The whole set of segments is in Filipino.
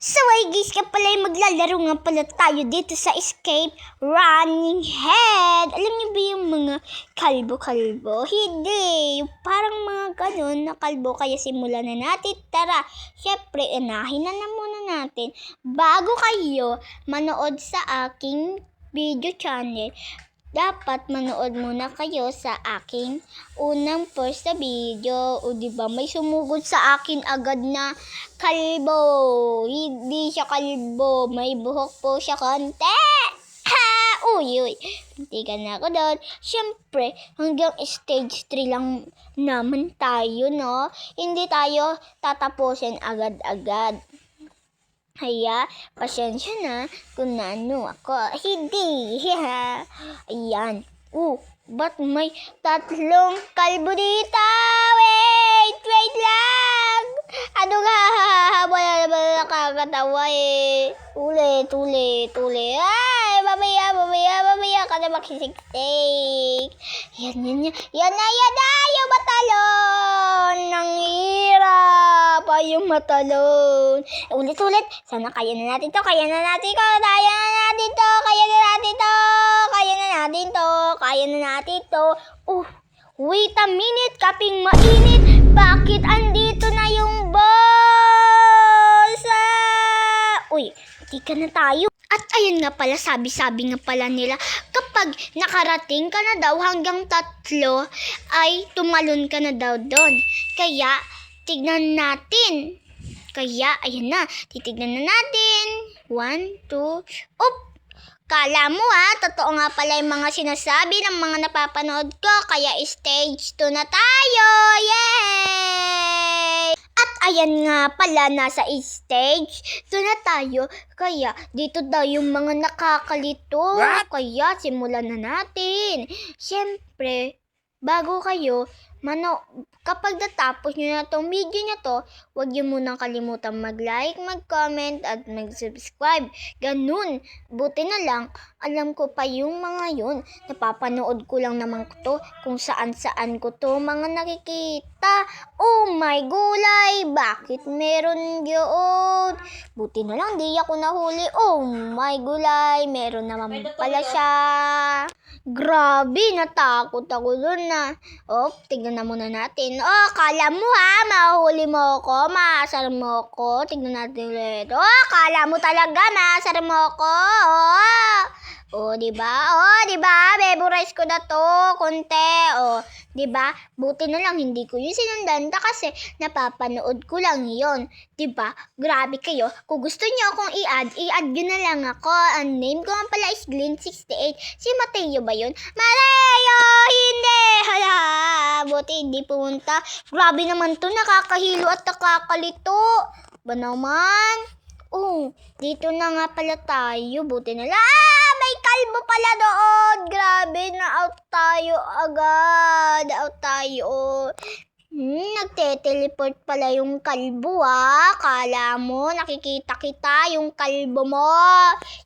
So ay guys, ka pala ay maglalaro nga pala tayo dito sa Escape Running Head. Alam niyo ba yung mga kalbo-kalbo? Hindi, yung parang mga ganun na kalbo. Kaya simulan na natin. Tara, syempre unahin na muna natin. Bago kayo manood sa aking video channel, dapat manood muna kayo sa aking unang first na video. O diba, may sumugod sa akin agad na kalbo. Hindi siya kalbo, may buhok po siya konti. Uy, tintigan na ako doon. Siyempre, hanggang stage 3 lang naman tayo, no? Hindi tayo tatapusin agad-agad. Kaya, pasensya na kung ano ako. Hindi. Ayan. Ba't may tatlong kalbo dito? Wait lang. Ano nga? Wala naman nakakatawa eh. Ulit. Ay, mamaya ka na makisiksik. Yan na. Yung matalon. Nang hirap. Ay, yung matalon. Ulit. Sana kaya na natin to. Kaya na natin to. Wait a minute. Kaping mainit. Bakit andito na yung boss? Tika na tayo. At ayun nga pala, sabi nga pala nila, kapag nakarating ka na daw hanggang 3, ay tumalon ka na daw doon. Kaya, tignan natin. Kaya, ayun na, titignan na natin. 1, 2, Kala mo totoo nga pala yung mga sinasabi ng mga napapanood ko. Kaya stage 2 na tayo. Yay! At ayan nga pala, nasa stage 2 na tayo. Kaya dito daw yung mga nakakalito. Kaya simulan na natin. Siyempre, bago kayo, kapag natapos nyo na tong video na to, huwag nyo munang kalimutan mag-like, mag-comment, at mag-subscribe. Ganun. Buti na lang, alam ko pa yung mga yun. Napapanood ko lang naman to kung saan-saan ko to mga nakikita. Oh my gulay! Bakit meron yun? Buti na lang, di ako nahuli. Oh my gulay! Meron naman pala siya. Grabe, natakot ako dun na. Tignan na muna natin. Kala mo mahuli mo ako, maasar mo ako. Tignan natin ulit. Kala mo talaga, maasar mo ako. Diba? Memorize ko na to, konti. Diba? Buti na lang, hindi ko yung sinundan kasi napapanood ko lang yon. Diba? Grabe kayo. Kung gusto nyo akong i-add nyo na lang ako. Ang name ko nga pala is Glenn68. Si Mateo ba yun? Mateo! Hindi! Hala! Buti hindi pumunta. Grabe naman to, nakakahilo at nakakalito. Ba naman? Dito na nga pala tayo. Buti na lang. May kalbo pala doon. Grabe, na-out tayo agad. Nagte-teleport pala yung kalbo Kala mo, nakikita kita yung kalbo mo.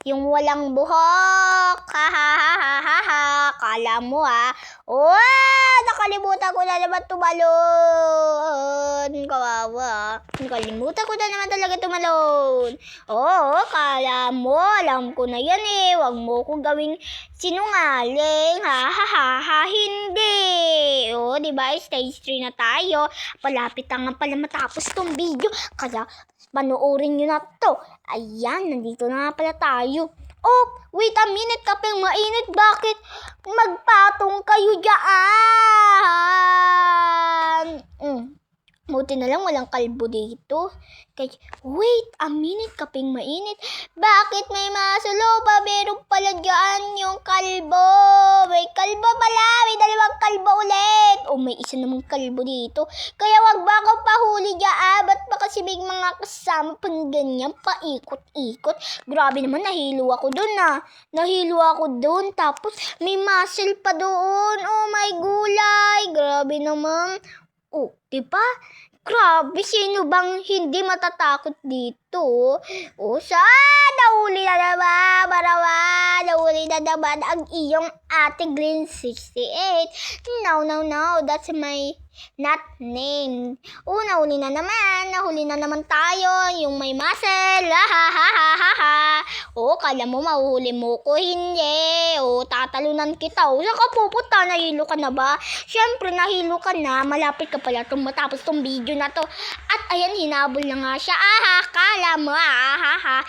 Yung walang buhok. Kala mo nakalimutan ko na naman tumalon. Kawawa. Nakalimutan ko na naman talaga tumalon. Kala mo, alam ko na yan Huwag mo ko gawing sinungaling. Hindi. Diba? Stage 3 na tayo. Palapit na nga pala matapos tong video. Kaya, panoorin nyo na to. Ayan, nandito na nga pala tayo. Wait a minute, kapeng mainit. Bakit magpatong kayo dyan? Buti na lang walang kalbo dito. Wait a minute, kapeng mainit. Bakit may masulo pa? Meron pala dyan yung kalbo. May kalbo pala. May 2 kalbo ulit. May isa namang kalbo dito. Kaya wag ba akong pahuli dyan? Ba't ba kasi may mga kasama pang ganyan? Paikot-ikot. Grabe naman, nahilo ako dun Tapos may muscle pa doon. Oh my gulay. Grabe naman. Diba? Grabe, sino bang hindi matatakot dito? O nahuli na naman, marawa, nahuli na naman ang iyong ate Green 68. No, no, no, that's my not name. O, nahuli na naman tayo, yung may muscle, ha ha ha ha ha ha. O, kala mo mahuhuli mo ko, hindi. O, tatalunan kita. O, saan ka pupunta? Nahilo ka na ba? Siyempre, nahilo ka na. Malapit ka pala matapos tong video na to. At ayan, hinabol na nga siya. Aha, kala mo, ha,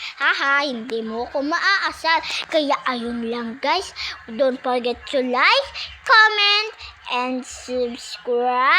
hindi mo ko maaasar. Kaya ayun lang guys. Don't forget to like, comment, and subscribe.